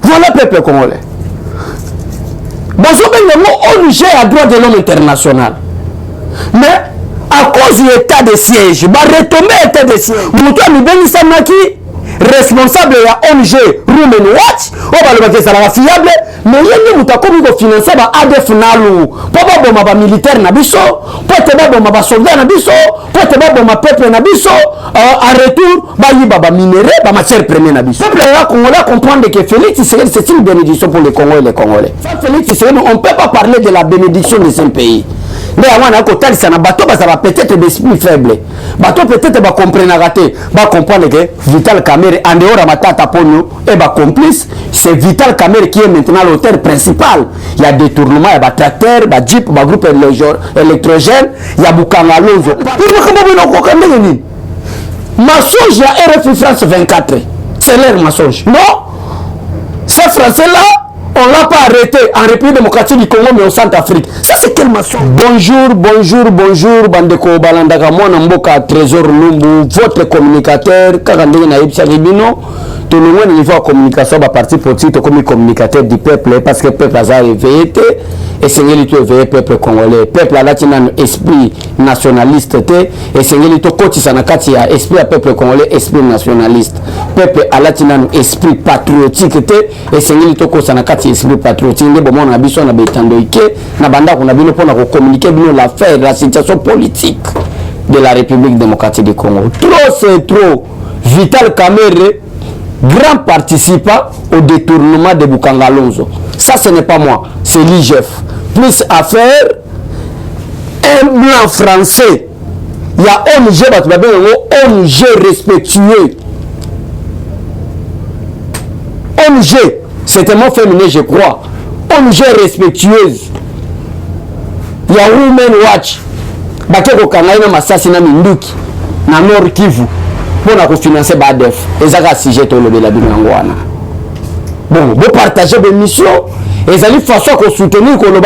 Voilà le peuple congolais. Bon, le mot ONG a droit de l'homme international. Mais à cause du état de siège, va retomber l'état de siège. Moutoua Mibeni Samaki, responsable de la ONG Women Watch, on va le faire fiable, mais il y a des gens qui financent ADF Nalu, pour les militaires Nabiso, pour les soldats Nabiso, pour les peuple Nabiso, en retour, il y a des minéraux, des matières premières Nabiso. Le peuple congolais comprend que Félix Tshisekedi c'est une bénédiction pour les Congolais et les Congolais. Sans Félix Tshisekedi, on ne peut pas parler de la bénédiction de ce pays. Mais avant un bateau, ça va peut-être d'esprit faible. Bateau peut-être va comprendre que Vital Kamerhe en dehors de Matata Ponyo et complice, c'est Vital Kamerhe qui est maintenant l'auteur principal. Il y a des tournements, il y a des tracteurs, il y a Jeep, il y a groupe électrogène, il y a Bukanga Lonzo. Mensonge à RFI France 24. C'est leur mensonge. Non, ces Français-là, on ne l'a pas arrêté en République démocratique du Congo, mais au Centrafrique. Ça, c'est quel mensonge? Bonjour, Bandeko Balandaka, moi, Namboka, Trésor Lumbu, votre communicateur, Kakandé Naïbsa Ribino, tout le monde niveau de communication, parti politique, comme communicateur du peuple, parce que le peuple a éveillé, et c'est éveillé peuple congolais. Le peuple a un esprit nationaliste, et c'est un esprit à peuple congolais, esprit nationaliste. Le peuple a un esprit patriotique, et c'est un esprit patriotique. Bon, on a besoin de communiquer l'affaire, la situation politique de la République démocratique du Congo. Trop, c'est trop. Vital Kamerhe, grand participant au détournement de Bukanga Lonzo. Ça, ce n'est pas moi, c'est l'IGF. Plus à faire, un blanc français. Il y a ONG respectueux. ONG, c'est un mot féminin, je crois. ONG respectueuse. Il y a Women Watch. Bakeko Kangaina Massasina Minduki. Na Nord Kivu. Pour financer BADEF. Et ça, c'est sujet au lobby de la Bingangwana. Bon, vous partagez des missions. Et ça, il faut que vous souteniez que le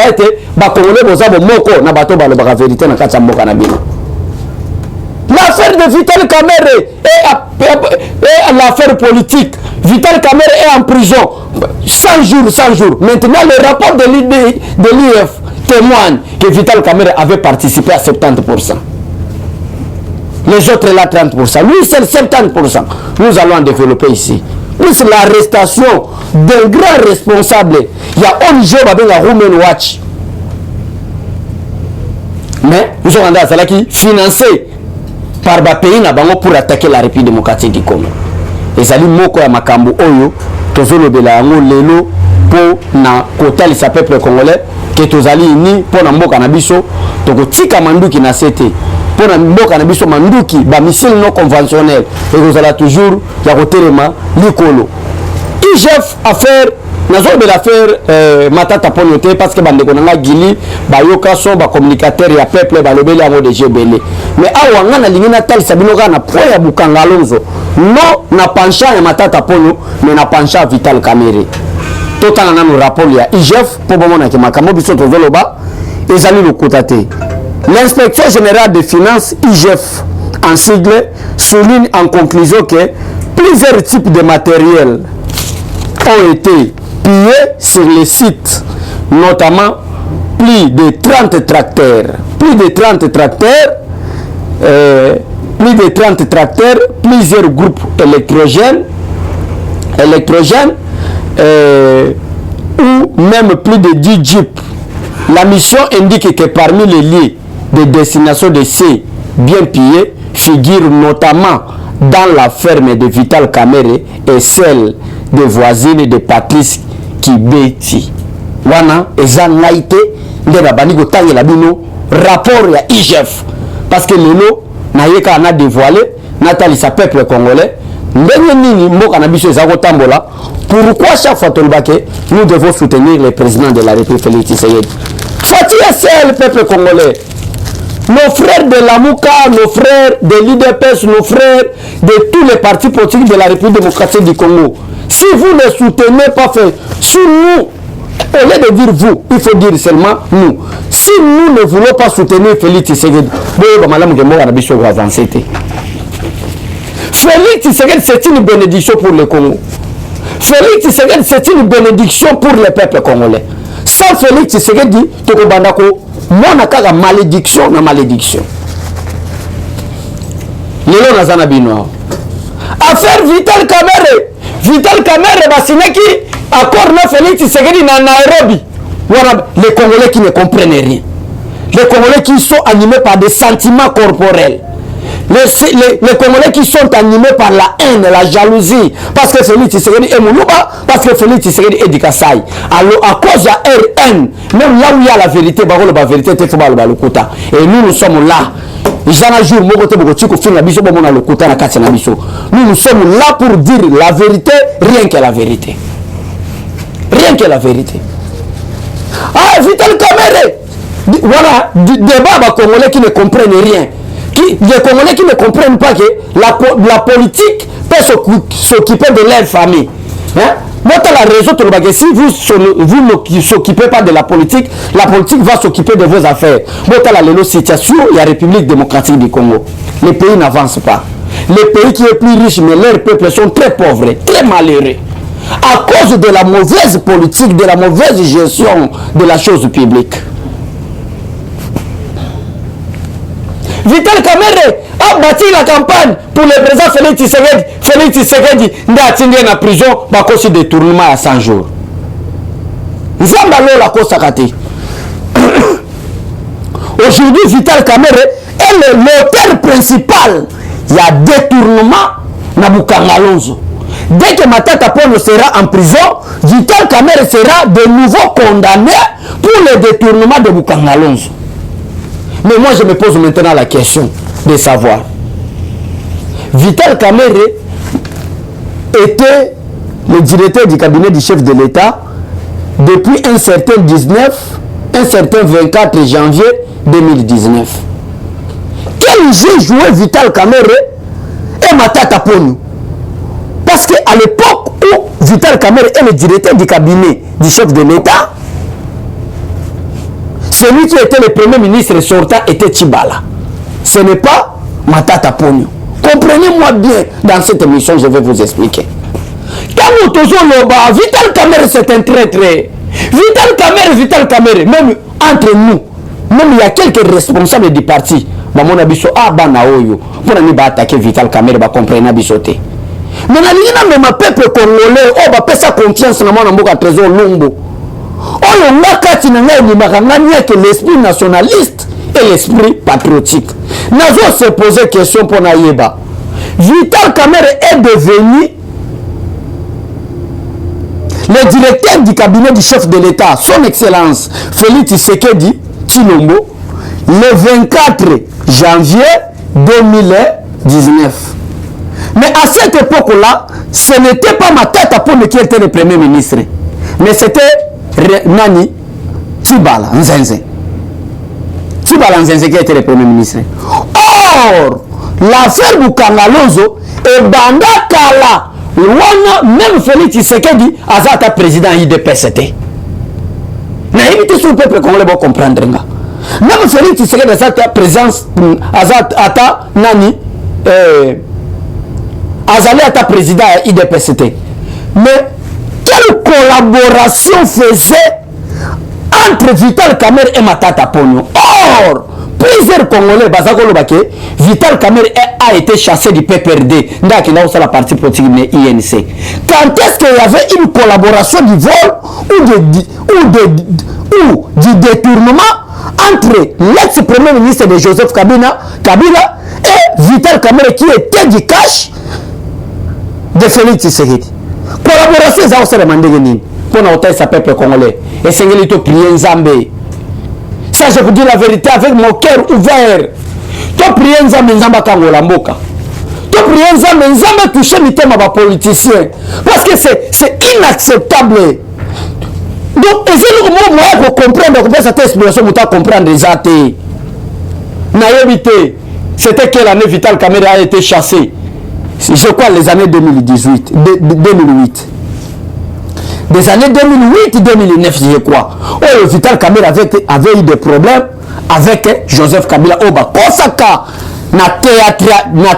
Congolais, vous avez moko na bateau la vérité dans Katsamboka na Bino. L'affaire de Vital Kamerhe et l'affaire politique. Vital Kamerhe est en prison 100 jours. Maintenant, le rapport de l'IF témoigne que Vital Kamerhe avait participé à 70%. Les autres là 30%. Lui, c'est 70%. Nous allons en développer ici. Plus l'arrestation d'un grand responsable. Il y a ONG la Women Watch. Mais nous sommes en train de financer par les pays pour attaquer la République démocratique du Congo. Et ça dit moko ya makambo oyo tozolo de la lelo pour na kotali sa peuple congolais que tozali ni pour na mboka na biso to tika manduki na sete pour na mboka na biso manduki ba missile non conventionnel et vous allez toujours ya kotelema likolo IGF affaire nazo de l'affaire matata ponyote parce que bande konanga gili ba yoka so ba communicateur ya peuple ba lobeli amo de gebele mais awa ngana lingina tali sabino kana poya Bukanga Lonzo non na penchant ya matata ponyo mais na penchant Vital Kamerhe totala na no rapport ya IGF pour bomona ke makambo biso to zoloba ezali lokotate. L'inspecteur général des finances IGF en sigle souligne en conclusion que plusieurs types de matériel ont été pillés sur les sites, notamment plus de 30 tracteurs, plusieurs groupes électrogènes, ou même plus de 10 jeeps. La mission indique que parmi les lieux de destination de ces biens pillés figurent notamment dans la ferme de Vital Kamerhe et celle des voisines de Patrice Kibeti. Wana ezan laité de la banigo tangi la bino rapport ya IGF parce que lelo na yeka na dévoilé natali sa peuple congolais ndenge nini mboka na biso ezako tambola. Pourquoi chaque fois nous devons soutenir le président de la République Félix Tshisekedi? Fatia, c'est le peuple congolais. Nos frères de l'Amouka, nos frères de l'IDPS, nos frères de tous les partis politiques de la République démocratique du Congo. Si vous ne soutenez pas, si nous, au lieu de dire vous, il faut dire seulement nous. Si nous ne voulons pas soutenir Félix Tshisekedi, Félix Tshisekedi, c'est une bénédiction pour le Congo. Félix Tshisekedi, c'est une bénédiction pour le peuple congolais. Sans Félix Tshisekedi, Tokobandako, mon akaka malédiction na malédiction. Lelo nazana bino. Affaire Vital Kamerhe. Vital Kamerhe basinaki accord na Félix Tshisekedi na Nairobi. Voilà les Congolais qui ne comprennent rien. Les Congolais qui sont animés par des sentiments corporels. Les Congolais qui sont animés par la haine, la jalousie, parce que Félix Tshisekedi est Moulouba, parce que Félix Tshisekedi est Dikassai. Alors, à cause de la haine, même là où il y a la vérité, la vérité, et nous, nous sommes là. Nous sommes là pour dire la vérité, rien que la vérité. Rien que la vérité. Ah, Vital Kamerhe. Voilà, débat Congolais qui ne comprennent rien. Les Congolais qui ne comprennent pas que la politique peut s'occuper de leur famille. Hein? La raison, si vous ne s'occupez pas de la politique va s'occuper de vos affaires. La situation, il y a la République démocratique du Congo. Les pays n'avancent pas. Les pays qui sont plus riches, mais leurs peuples sont très pauvres, très malheureux. À cause de la mauvaise politique, de la mauvaise gestion de la chose publique. Vital Kamerhe a bâti la campagne pour le président Félix Tshisekedi. Félix Tshisekedi n'a atteint la prison à cause de détournement à 100 jours. Aujourd'hui, Vital Kamerhe est l'auteur principal. Il y a détournement na Bukangalonzo. Dès que Matata Ponyo sera en prison, Vital Kamerhe sera de nouveau condamné pour le détournement de Bukangalonzo. Mais moi, je me pose maintenant la question de savoir. Vital Kamerhe était le directeur du cabinet du chef de l'État depuis un certain 24 janvier 2019. Quel jeu jouait Vital Kamerhe et Matata Ponyo? Parce qu'à l'époque où Vital Kamerhe est le directeur du cabinet du chef de l'État, celui qui était le premier ministre sortant était Tshibala. Ce n'est pas Matata Ponyo. Comprenez-moi bien, dans cette émission, je vais vous expliquer. Quand nous tosons le bas, Vital Kamerhe c'est un traître. Vital Kamerhe, même entre nous, même il y a quelques responsables du parti. Mon abisso, banaoyo, pour ne pas attaquer Vital Kamerhe, comprendre bisoté. Mais même le peuple congolais, on sa confiance dans mon trésor Lumbo. On a que l'esprit nationaliste et l'esprit patriotique. Nous avons se poser question pour Naïeba. Vital Kamerhe est devenu le directeur du cabinet du chef de l'État, son excellence Félix Tshisekedi Tshilombo, le 24 janvier 2019. Mais à cette époque-là, ce n'était pas Matata Ponyo qui était le premier ministre, mais c'était Nani Tshibala Nzenze. Tshibala Nzenze qui était le premier ministre. Or, l'affaire Bukangalonzo est Bandakala. Même Félix Tshisekedi Azata président IDPCT. Na évité sur le peuple qu'on va comprendre. Même Félix Tshisekedi Azata présidence Azata Nani Azali Ata président IDPCT. Mais quelle collaboration faisait entre Vital Kamerhe et Matata Ponyo? Or, plusieurs Congolais, Vital Kamerhe a été chassé du PPRD, dans la partie politique de l'INC. Quand est-ce qu'il y avait une collaboration du vol ou du détournement entre l'ex-premier ministre de Joseph Kabila et Vital Kamerhe qui était du cash de Félix Tshisekedi? Collaboration, ça aussi demandé pour notre peuple congolais. Et c'est que tu prier Nzambe. Ça, je vous dis la vérité avec mon cœur ouvert. Tu prier Nzambe, Nzamba Kangola Mboka. Tu prier Nzambe, Nzambe toucher les thèmes à politiciens. Parce que c'est inacceptable. Donc, essayez de comprendre cette explication, vous comprendre les athées. Naïvité, c'était quelle année Vital Kamerhe a été chassé? Je crois les années 2018, 2008. Des années 2008-2009, je crois. Oh, Vital Kamerhe avait eu des problèmes avec Joseph Kabila. Oh, bah, Kosaka, na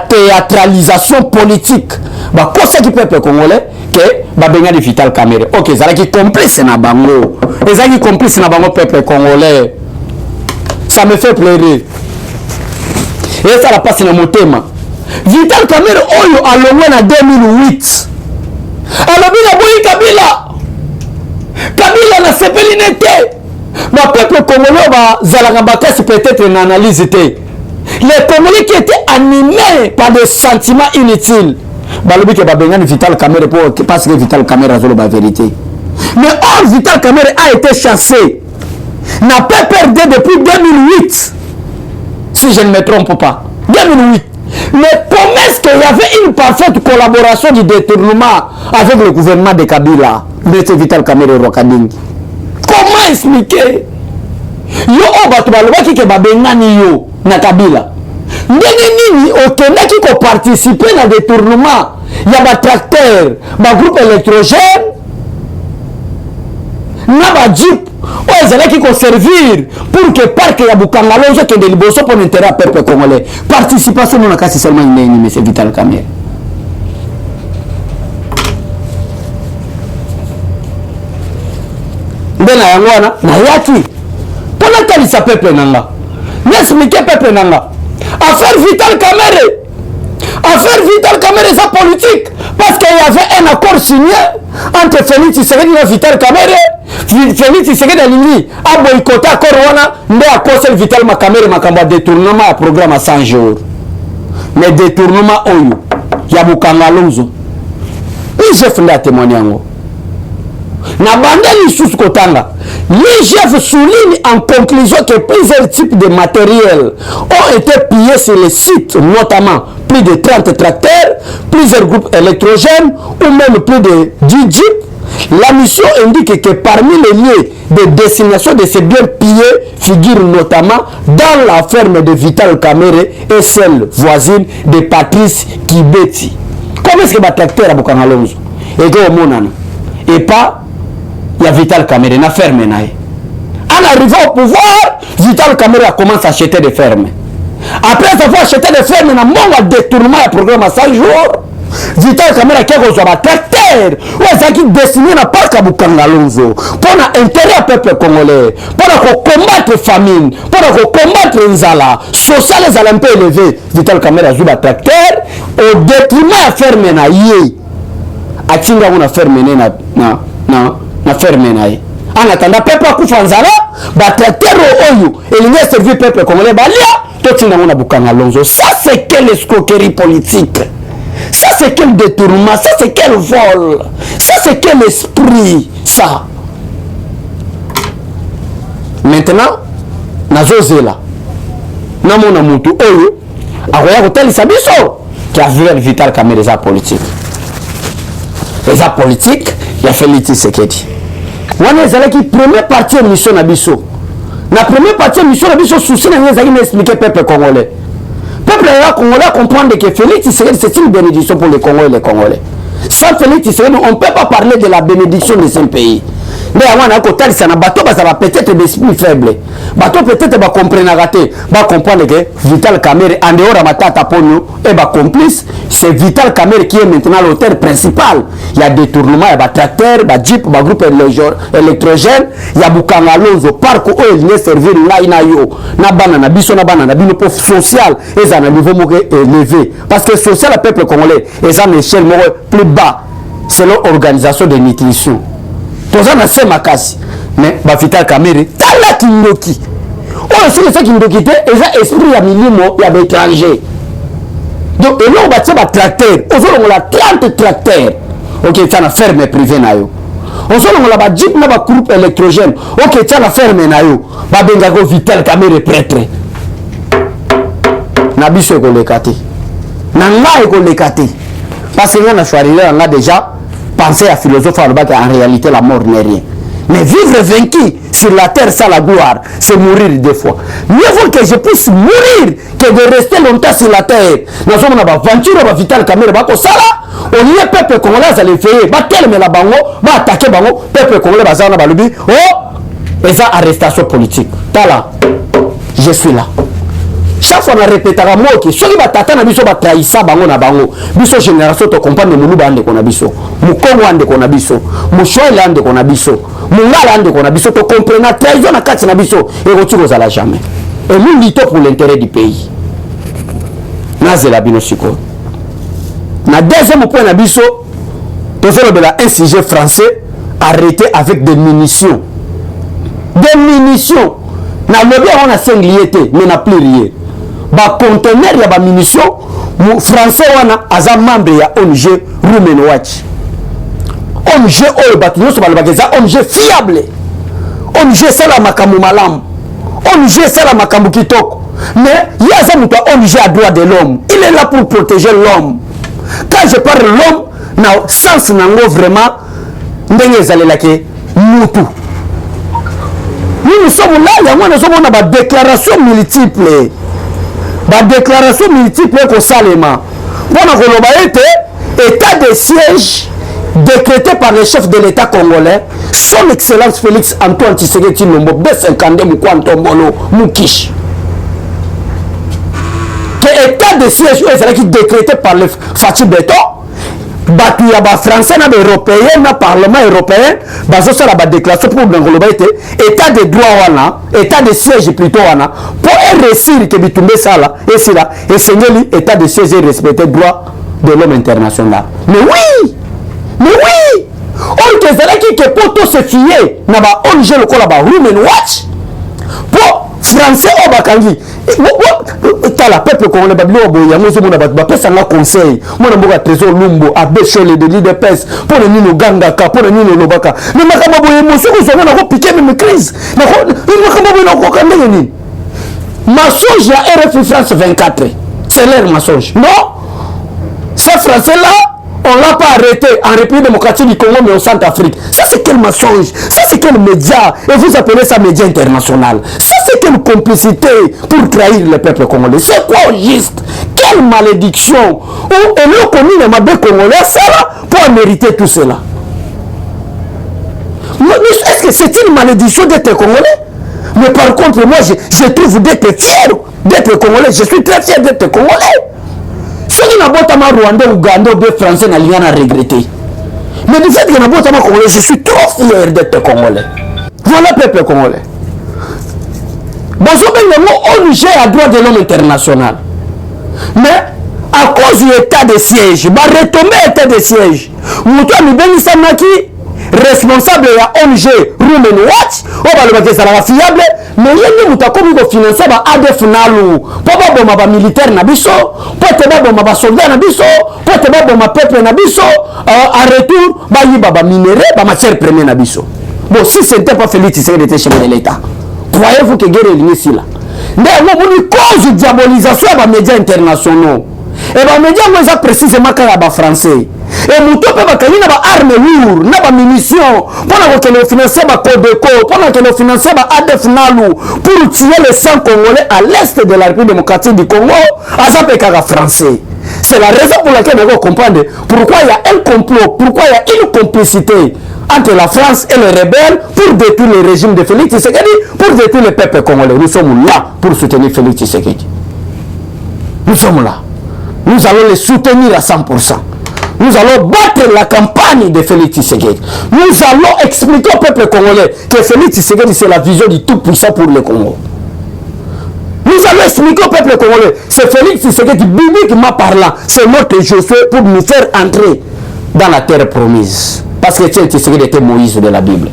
théâtralisation politique. Bah, Kosaka qui peuple congolais, que babenga de Vital Kamerhe. Ok, ça qui complice na bango. Et ça qui complice na bango peuple congolais. Ça me fait pleurer. Et ça la passe dans mon thème. Vital Kamerhe oyo alongwe na 2008. Alors bila boyi Kabila na sepeli nete. Ma peuple congolais ba zalanga bakasi peut-être une analyse était. Les Congolais qui étaient animés par des sentiments inutiles. Balobi ke babengani Vital Kamerhe parce que Vital Kamerhe a zolo la vérité. Mais or Vital Kamerhe a été chassé. N'a pas perdu depuis 2008. Si je ne me trompe pas. 2008. Mais comment est-ce qu'il y avait une parfaite collaboration du détournement avec le gouvernement de Kabila, de Vital Kamerhe Rwakadingi? Comment expliquer? Yo obato balobaki ke babengani yo na Kabila. Ndenge nini okendaki ko participer na détournement ya ba tracteur, ba groupe électrogène, na ba jeep o ezalaki ko servir pour que parc ya Bukangalonzo kende liboso pour l'intérêt à peuple congolais. Participation na kasi seulement nini monsieur Vital Kamerhe. Ndena yangwana na yaki pona talisa peuple nanga. N'expliquer peuple nanga. Affaire Vital Kamerhe. Affaire Vital Kamerhe, c'est politique. Parce qu'il y avait un accord signé entre Félix Tshisekedi et Vital Kamerhe. Félix Tshisekedi a dit a boycotté l'accord wana nde a cause Vital Kamerhe makamba détournement à programme à 100 jours. Mais détournement oyo ya Bukangalonzo. L'IGF nda témoigné yango. Na bandeli sous kotanga. L'IGF souligne en conclusion que plusieurs types de matériel ont été pillés sur le site, notamment plus de 30 tracteurs, plusieurs groupes électrogènes ou même plus de 10 jeeps. La mission indique que parmi les lieux de destination de ces biens pillés figurent notamment dans la ferme de Vital Kamerhe et celle voisine de Patrice Kibeti. Comment est-ce que le tracteur a Bukangalonzo et pas il y a Vital Kamerhe na ferme nae. En arrivant au pouvoir, Vital Kamerhe a commencé à acheter des fermes. Après avoir acheté des fermes, na monga détournement à programme à 5 jours. Vital Kamerhe a quelque chose à tracteur. Ou est-ce qu'il destiné na parc à Bukangalonzo pour intérêt au peuple congolais, pour combattre famine, pour combattre nzala, social les un peu élevé. Vital Kamerhe a joué à tracteur au détriment à ferme na yé. A tinga una ferme na ferme nae. En attendant peuple akufa nzala ba tracteur oyo elingi servir peuple congolais balia to tinga na Bukangalonzo. Ça c'est quelle escroquerie politique. Ça c'est quel détournement, ça c'est quel vol. Ça c'est quel esprit ça. Maintenant nazozela namona mutu oyo akoya kotalisa biso qui a vu Vital Kamerhe za politique. Les politique, il a fait Félix Tshisekedi. Wana ezalaki première partie de mission na biso. La première partie de mission na biso souci na ngezaki m'expliquer peuple congolais. Peuple congolais comprendre que Félix Tshisekedi c'est une bénédiction pour les Congolais et les Congolais. Sans Félix Tshisekedi, on ne peut pas parler de la bénédiction de ce pays. Mais avant côté ça na bateau ça va peut-être d'esprit faible. Bateau peut-être va comprendre raté, va comprendre que Vital Kamerhe en dehors de Matata Ponyo et va complice, c'est Vital Kamerhe qui est maintenant l'auteur principal. Il y a détournement, il y a tracteur, il y a jeep, il y a groupe électrogène, il y a Bukangalonzo parc où il est servir là ina yo. Na banana biso na banana bino pour social et ça na niveau élevé parce que social le peuple congolais et ça échelle plus bas selon organisation de nutrition. Toza na sema kasi mais ba Vital Kamerhe tala kindoki oh c'est ça kindoki te eza esprit ya milimo ya étranger donc et là on va tirer ba tracteur ozolo la 30 tracteurs OK ça na ferme privée na yo ozolo la ba jeep na ba groupe électrogène OK ça na ferme na yo ba benga ko Vital Kamerhe prêtre na biso ko lekati na ngai ko lekati parce que na choisir on a déjà penser à philosophe en réalité la mort n'est rien. Mais vivre vaincu sur la terre sans la gloire, c'est mourir deux fois. Mieux vaut que je puisse mourir que de rester longtemps sur la terre. Nous sommes dans l'aventure, on va Vital Kamerhe, on y est peuple congolais, ça les fait, va tellement la bango, va attaquer bango, peuple congolais, va s'en avoir oh, et ça arrestation politique. T'as là, je suis là. chaque fois on répète à moi que ceux qui battent na biso ba trahissa bango na bango biso génération to comprendre mulu bande ko na biso mukongo ande ko na biso mushwele ande ko na biso mungala ande ko na biso to comprendre trahison na kati na biso et retour aux ala jamais et nous luttons pour l'intérêt du pays nazela bino siko na deuxième point na biso to faire un sujet français arrêté avec des munitions na lobby on a singliété mais n'a plus rien ba conteneur ya ba munitions français wana aza membre ya ONG Women Watch ONG oyo batu nyonso balobaka eza ONG fiable ONG sala makambo malamu ONG sala makambo kitoko mais il y a mutu ONG à droit de l'homme il est là pour protéger l'homme quand je parle de l'homme na sens nango vraiment ndenge ezalelaki mutu nous sommes là, nous avons des déclarations multiples. Des déclarations multiples que Salema. État de siège décrété par le chef de l'État congolais, son excellence Félix Antoine Tshisekedi Tshilombo, B52 Mukwantombolo Mukish. État de siège décrété par le Fatih Beton. Batu ya ba français na européen na parlement européen bazo sala ba déclaration pour ngoloba été état de droit wana état de siège plutôt wana pour réussir que bitumbe sala et c'est là et seigneli état de siège et respecter droit de l'homme international mais oui on te zala qui que poto se fier na ba ONG lokola ba Women Watch pour français au bakangi tala peuple congolais babilo boya mozo mona ba pesa nga conseil mona mboka trésor lumbo abechole de leader pes pour le nino ganga ka pour le nino lobaka mais makamba boye moso ko zonga na ko piquer même crise na ko makamba boye na ko kandenge nini mensonge ya RFI France 24 c'est leur mensonge non ces français là on l'a pas arrêté en République démocratique du Congo mais au Centrafrique. Ça c'est quel mensonge? Ça c'est quel média? Et vous appelez ça média international? Ça c'est quelle complicité pour trahir le peuple congolais? C'est quoi au juste? Quelle malédiction? Ou le connu le mabé congolais ça là pour mériter tout cela? Est-ce que c'est une malédiction d'être congolais? Mais par contre moi je trouve d'être fier d'être congolais. Je suis très fier d'être congolais. Ce qui n'a pas été Rwandais, Ougandais ou Français n'a rien à regretter. Mais du fait que n'a pas été Congolais, je suis trop fier d'être Congolais. Voilà le peuple congolais. Bon, ce que le mot ONG a droit de l'homme international. Mais à cause du état de siège, bah retomber état de siège. Moutou Mibeni Samaki, responsable de la ONG Women Watch, on va le mettre ça la fiable. Mais il y a des gens qui financent ADF Nalu, pour pas bomber militaire nabiso, pour pas bomber soldat nabiso, pour pas bomber peuple nabiso, en retour, bah il y a des minéraux, bah matière première nabiso. Bon, si ce n'était pas Félix Tshisekedi était chef de l'État, croyez-vous que guerre est ici là? Mais il cause de diabolisation des médias internationaux. Et les médias ont précisément quand il y a français. Et nous avons des armes lourdes, des munitions, pour financer des Codeco, pour financer des ADF Nalu, pour tuer les 100 Congolais à l'est de la République démocratique du Congo, à Zapekara français. C'est la raison pour laquelle nous comprenons pourquoi il y a un complot, pourquoi il y a une complicité entre la France et les rebelles pour détruire le régime de Félix Tshisekedi, pour détruire le peuple congolais. Nous sommes là pour soutenir Félix Tshisekedi. Nous sommes là. Nous allons les soutenir à 100%. Nous allons battre la campagne de Félix Tshisekedi. Nous allons expliquer au peuple congolais que Félix Tshisekedi c'est la vision du tout-puissant pour le Congo. Nous allons expliquer au peuple congolais, c'est Félix Tshisekedi, bibliquement parlant, c'est notre Josué pour nous faire entrer dans la terre promise. Parce que Tshisekedi était Moïse de la Bible.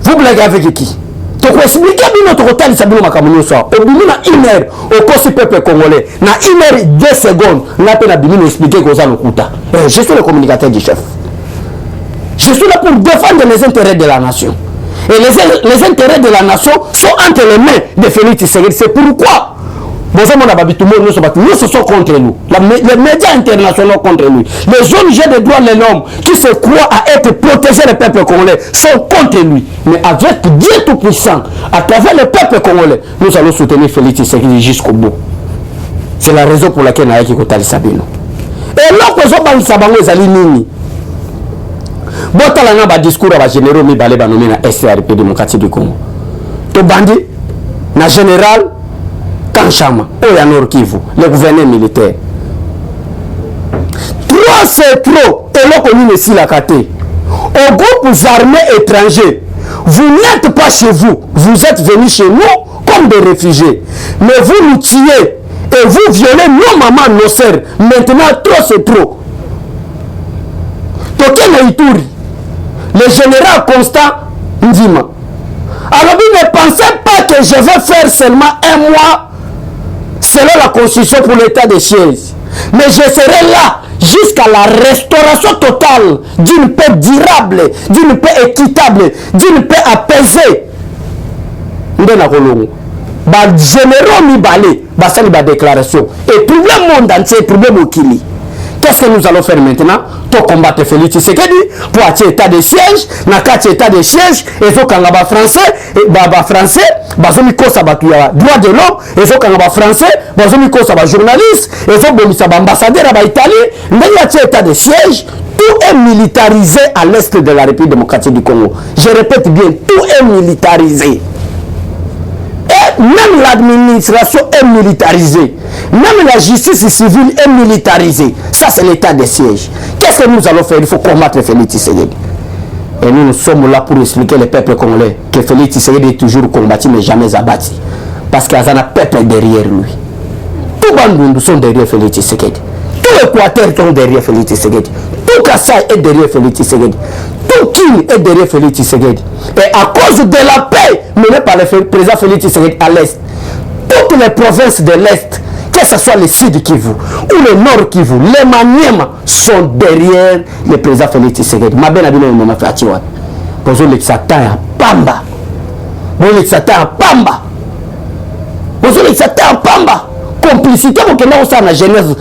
Vous blaguez avec qui? Tu peux expliquer notre hôtel, ça nous m'a soir. Au bout de 1 heure, au cours du peuple congolais, na 1 heure 2 secondes, on a pu expliquer que ça nous coûte. Je suis le communicateur du chef. Je suis là pour défendre les intérêts de la nation. Et les intérêts de la nation sont entre les mains de Félix Tshisekedi. C'est pourquoi nous sont contre nous. Les médias internationaux contre lui. Les ONG de droits de l'homme qui se croient à être protégés des peuples congolais sont contre lui. Mais avec Dieu Tout-Puissant, à travers le peuple congolais, nous allons soutenir Félix Tshisekedi jusqu'au bout. C'est la raison pour laquelle nous avons dit Sabino. Et là, nous avons dit Sabino. Botala na discours à généraux mi balé banomé na SRP démocratique du Congo. To bandi na général Kanchama, Oya Nord Kivu, le gouverneur militaire. 3 c'est trop, et l'on connaît ici la KT. Aux groupes armés étrangers, vous n'êtes pas chez vous, vous êtes venus chez nous comme des réfugiés. Mais vous nous tuez et vous violez nos mamans, nos sœurs. Maintenant, trop c'est trop. Tokena Ituri, le général Constant Ndima. Alors, ne pensez pas que je vais faire seulement un mois selon la constitution pour l'état des sièges. Mais je serai là jusqu'à la restauration totale d'une paix durable, d'une paix équitable, d'une paix apaisée. Ndena Kolongo. Ba généraux mi balé, ba sali ba déclaration. Et problème monde entier, problème au Kili. Qu'est-ce que nous allons faire maintenant? Pour combattre Félix Tshisekedi, pour attirer état de siège, na kati état de siège, il faut qu'on ba français, ba français, ba zomi kosa ba tuya droit de l'homme, il faut qu'on ba français, ba zomi kosa ba journaliste, il faut bomisa ba ambassadeur ba Italie, mais il y a état de siège, tout est militarisé à l'est de la République démocratique du Congo. Je répète bien, tout est militarisé. Et même l'administration est militarisée. Même la justice civile est militarisée. Ça, c'est l'état de siège. Qu'est-ce que nous allons faire? Il faut combattre Félix Tshisekedi. Et nous sommes là pour expliquer le peuple congolais que Félix Tshisekedi est toujours combattu mais jamais abattu. Parce qu'il y a un peuple derrière lui. Tout Bandundu sont derrière Félix Tshisekedi. Tout l'Équateur sont derrière Félix Tshisekedi. Tout Kassai est derrière Félix Tshisekedi. Tout King est derrière Félix Tshisekedi. Et à cause de la paix menée par le président Félix Tshisekedi à l'Est, toutes les provinces de l'Est, que ce soit le Sud Kivu ou le Nord Kivu, les Maniema sont derrière le président Félix Tshisekedi. Ma belle abino mama fatiwa. Bonjour l'exatant Pamba. Bonjour l'exatant Pamba. Bonjour l'exatant Pamba. Complicité pour que nous sommes à Genève,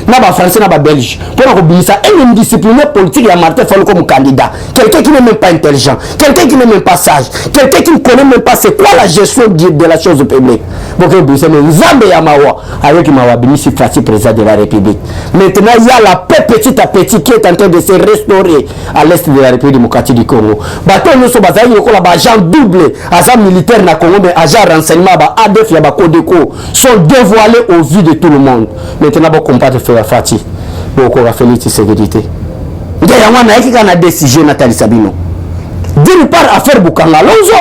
na ba français, na ba belge. Pour nous obéir ça, une discipline politique à Martin Fayulu comme candidat. Quelqu'un qui n'est même pas intelligent, quelqu'un qui n'est même pas sage, quelqu'un qui ne connaît même pas c'est quoi la gestion de la chose publique. Pour que vous savez, Nzambe Yamawa avec Mawa Binisi Fati, président de la République. Maintenant, il y a la paix petit à petit qui est en train de se restaurer à l'est de la République démocratique du Congo. Bateau nous sommes basés sur agent double, agent militaire na Congo, mais agent renseignement, ADF, Yaba Kodeko sont dévoilé au vu de tout le monde. Maintenant, on combat de faire Fati. On va faire Tshisekedi. Il y a une décision, Nathalie Sabino. D'une part, affaire Bukanga Lonzo,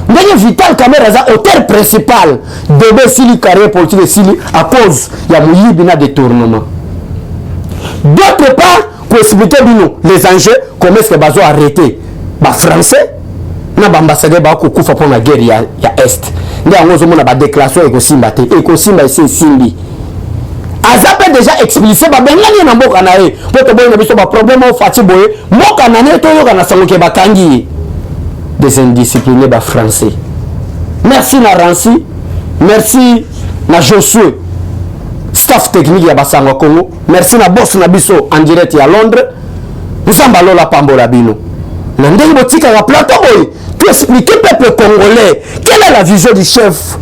il y a Vital Kamera, auteur principal de Bessili, carrière politique de Sili, à cause il y a Mouyibina détournement. D'autre part, pour expliquer les enjeux, comment est-ce que Bazo a arrêté les Français, na ambassadeur ba ko kufa pour la guerre ya est. Ndia ngozo mona ba déclaration et ko simba te et ko simba c'est simbi. Azape déjà explicité ba bengani na mboka na ye. Poto boy na biso ba problème au fati boye, mboka na ne to yoka na sangoke ba kangi. Des indisciplinés ba français. Merci na Rancy, merci na Josué. Staff technique ya Basango Congo. Merci na boss na biso en direct à Londres. Nous sommes à la Pambola Bino. Nandeli botika wa plateau boy. Tu expliques au peuple congolais quelle est la vision du chef.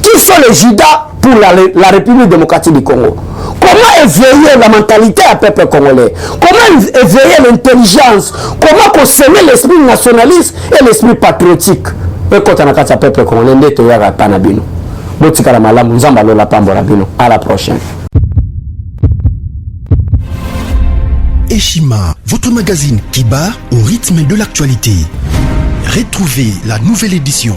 Qui sont les Judas pour la République démocratique du Congo? Comment éveiller la mentalité à peuple congolais? Comment éveiller l'intelligence? Comment consommer l'esprit nationaliste et l'esprit patriotique? Et quand on a un peuple congolais, on est à Panabino. À la prochaine. Eshima, votre magazine qui bat au rythme de l'actualité. Retrouvez la nouvelle édition.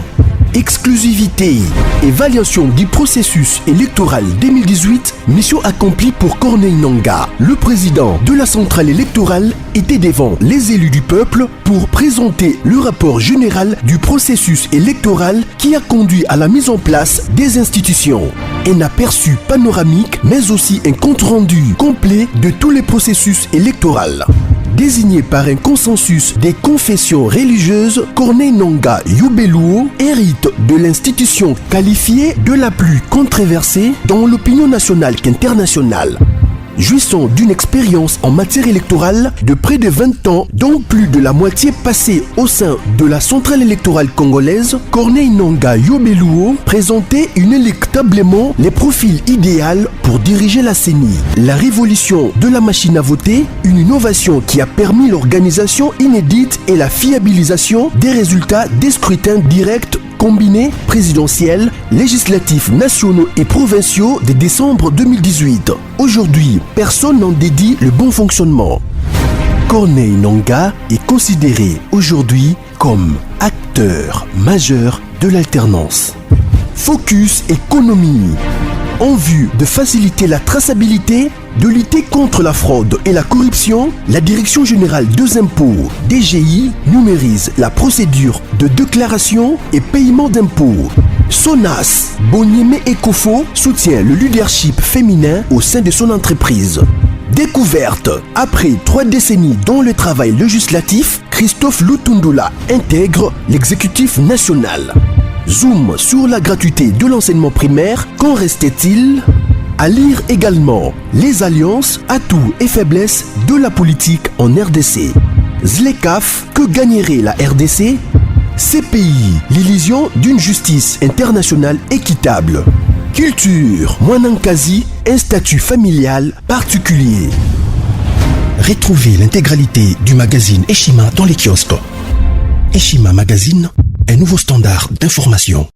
Exclusivité, évaluation du processus électoral 2018, mission accomplie pour Corneille Nangaa. Le président de la centrale électorale était devant les élus du peuple pour présenter le rapport général du processus électoral qui a conduit à la mise en place des institutions. Un aperçu panoramique, mais aussi un compte-rendu complet de tous les processus électoraux. Désigné par un consensus des confessions religieuses, Corneille Nangaa Yobeluo hérite de l'institution qualifiée de la plus controversée dans l'opinion nationale qu'internationale. Jouissant d'une expérience en matière électorale de près de 20 ans, dont plus de la moitié passée au sein de la centrale électorale congolaise, Corneille Nangaa Yobeluo présentait inéluctablement les profils idéaux pour diriger la CENI. La révolution de la machine à voter, une innovation qui a permis l'organisation inédite et la fiabilisation des résultats des scrutins directs combinés présidentiels, législatifs nationaux et provinciaux de décembre 2018. Aujourd'hui, personne n'en dédie le bon fonctionnement. Corneille Nangaa est considéré aujourd'hui comme acteur majeur de l'alternance. Focus économie. En vue de faciliter la traçabilité, de lutter contre la fraude et la corruption, la Direction générale des impôts, DGI, numérise la procédure de déclaration et paiement d'impôts. SONAS, Bonieme Ecofo, soutient le leadership féminin au sein de son entreprise. Découverte. Après 3 décennies dans le travail législatif, Christophe Lutundula intègre l'exécutif national. Zoom sur la gratuité de l'enseignement primaire. Qu'en restait-il? À lire également les alliances, atouts et faiblesses de la politique en RDC. ZLECAf, que gagnerait la RDC? CPI, l'illusion d'une justice internationale équitable. Culture, Mwanankazi, un statut familial particulier. Retrouvez l'intégralité du magazine Eshima dans les kiosques. Eshima Magazine, un nouveau standard d'information.